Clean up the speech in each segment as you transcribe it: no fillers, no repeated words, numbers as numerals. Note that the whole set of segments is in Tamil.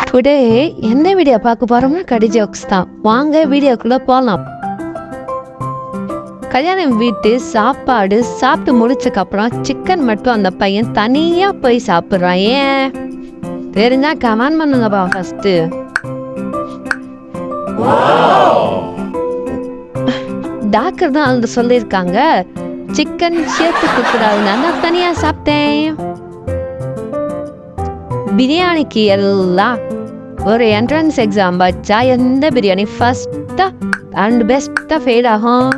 டுடே என்ன வீடியோ பார்க்க போறோம்னா கடி ஜோக்ஸ் தான். வாங்க வீடியோக்குள்ள போகலாம். கல்யாணம் வீட்டு சாப்பாடு சாப்பிட்டு முடிச்சக்கப்புறம் சிக்கன் மட்டும் அந்த பையன் தனியா போய் சாப்பிட்றான். ஏன் தெரிஞ்சா கமெண்ட் பண்ணுங்கப்பா. ஃபர்ஸ்ட் டாக்டர் தான் வந்து சொல்லியிருக்காங்க சிக்கன் சேர்த்துக்க கூடாதுன்னு. நான் தனியா சாப்பிட்டேன். பிரியாணிக்கு எல்லாம் ஒரு என்ட்ரன்ஸ் எக்ஸாம் வச்சா எந்த பிரியாணி ஃபர்ஸ்டா அண்ட் பெஸ்டா ஃபெயில் ஆகும்?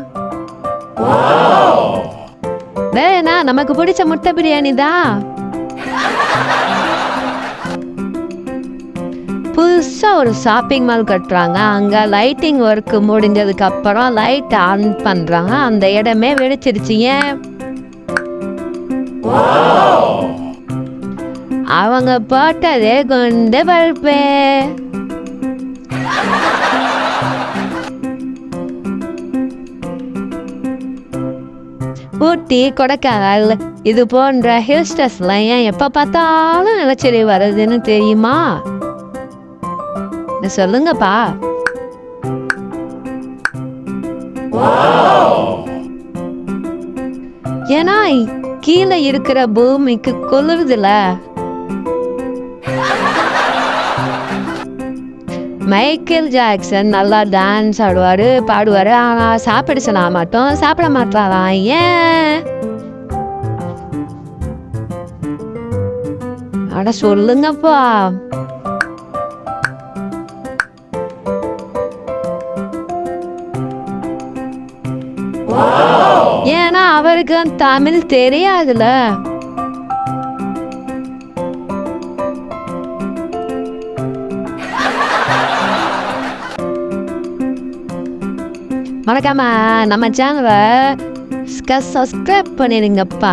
வேணா நமக்கு பிடிச்ச முட்டை பிரியாணி தான். புதுசா ஒரு ஷாப்பிங் மால் கட்டுறாங்க. அங்க லைட்டிங் ஒர்க் முடிஞ்சதுக்கு அப்புறம் லைட் ஆன் பண்றாங்க. அந்த இடமே வெடிச்சிருச்சு. ஏன்? அவங்க போட்டதே குண்டு பல்பே. ஊட்டி, கொடைக்கானல் இது போன்ற ஹில் ஸ்டேஷன்ல ஏன் எப்ப பார்த்தாலும் நிலச்சரி வருதுன்னு தெரியுமா? சொல்லுங்கப்பா. ஏன்னா கீழே இருக்கிற பூமிக்கு கொள்ளுறதுல. மைக்கேல் ஜாக்சன் நல்லா டான்ஸ் ஆடுவாரு, பாடுவாரு. ஆனா சாப்பிட சொன்னா மட்டும் சாப்பிட மாட்டாராம். ஏன்? அட சொல்லுங்கப்பா. ஏன்னா அவருக்கு தமிழ் தெரியாதுல. மறக்காம நம்ம சேனலை சப்ஸ்கிரைப் பண்ணிடுங்கப்பா.